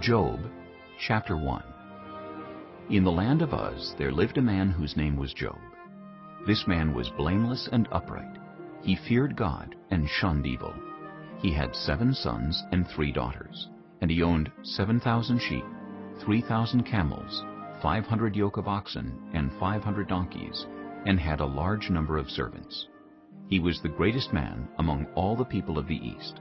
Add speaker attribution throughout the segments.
Speaker 1: Job, chapter 1. In the land of Uz there lived a man whose name was Job. This man was blameless and upright. He feared God and shunned evil. He had 7 sons and 3 daughters, and he owned 7,000 sheep, 3,000 camels, 500 yoke of oxen, and 500 donkeys, and had a large number of servants. He was the greatest man among all the people of the East.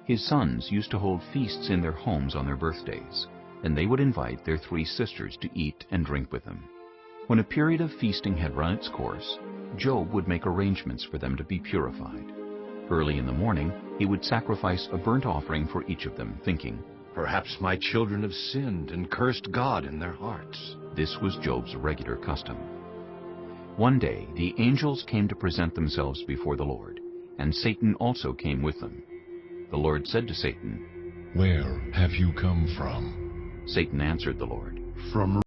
Speaker 1: His sons used to hold feasts in their homes on their birthdays, and they would invite their 3 sisters to eat and drink with them. When a period of feasting had run its course, Job would make arrangements for them to be purified. Early in the morning, he would sacrifice a burnt offering for each of them, thinking,
Speaker 2: "Perhaps my children have sinned and cursed God in their hearts."
Speaker 1: This was Job's regular custom. One day the angels came to present themselves before the Lord, and Satan also came with them. The Lord said to Satan,
Speaker 3: "Where have you come from?"
Speaker 1: Satan answered the Lord,
Speaker 4: "From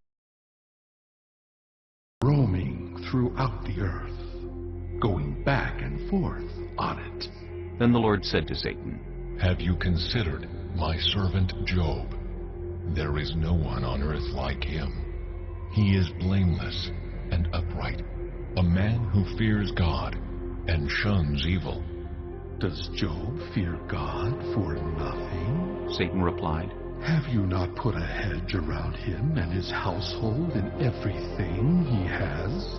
Speaker 4: roaming throughout the earth, going back and forth on it."
Speaker 1: Then the Lord said to Satan,
Speaker 3: "Have you considered my servant Job? There is no one on earth like him. He is blameless and upright, a man who fears God and shuns evil."
Speaker 4: "Does Job fear God for nothing?"
Speaker 1: Satan replied,
Speaker 4: "Have you not put a hedge around him and his household and everything he has?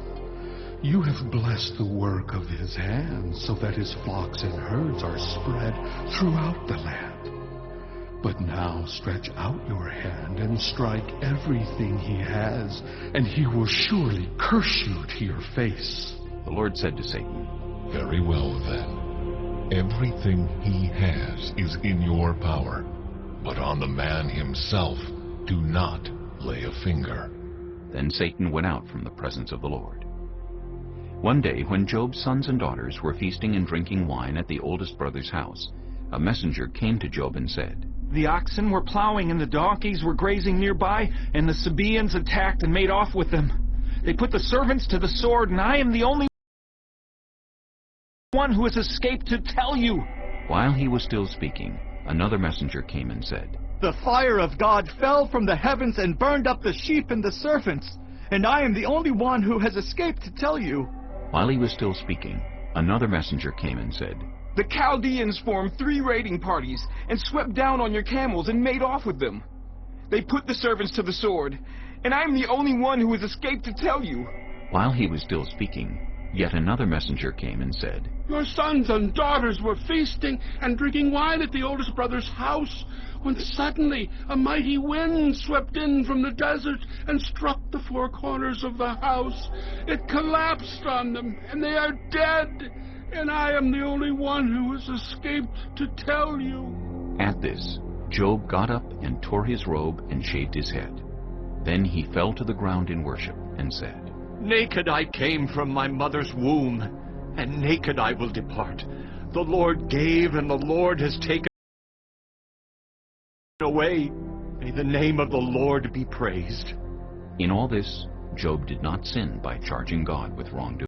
Speaker 4: You have blessed the work of his hands, so that his flocks and herds are spread throughout the land. But now stretch out your hand and strike everything he has, and he will surely curse you to your face."
Speaker 1: The Lord said to Satan,
Speaker 3: "Very well then. Everything he has is in your power, but on the man himself do not lay a finger."
Speaker 1: Then Satan went out from the presence of the Lord. One day when Job's sons and daughters were feasting and drinking wine at the oldest brother's house, a messenger came to Job and said,
Speaker 5: "The oxen were plowing and the donkeys were grazing nearby, and the Sabaeans attacked and made off with them. They put the servants to the sword, and I am the only one who has escaped to tell you."
Speaker 1: While he was still speaking, another messenger came and said,
Speaker 6: "The fire of God fell from the heavens and burned up the sheep and the servants, and I am the only one who has escaped to tell you."
Speaker 1: While he was still speaking, another messenger came and said,
Speaker 5: "The Chaldeans formed 3 raiding parties and swept down on your camels and made off with them. They put the servants to the sword, and I am the only one who has escaped to tell you."
Speaker 1: While he was still speaking, yet another messenger came and said,
Speaker 7: "Your sons and daughters were feasting and drinking wine at the oldest brother's house, when suddenly a mighty wind swept in from the desert and struck the 4 corners of the house. It collapsed on them, and they are dead, and I am the only one who has escaped to tell you."
Speaker 1: At this, Job got up and tore his robe and shaved his head. Then he fell to the ground in worship and said,
Speaker 2: "Naked I came from my mother's womb, and naked I will depart. The Lord gave, and the Lord has taken away. May the name of the Lord be praised."
Speaker 1: In all this, Job did not sin by charging God with wrongdoing.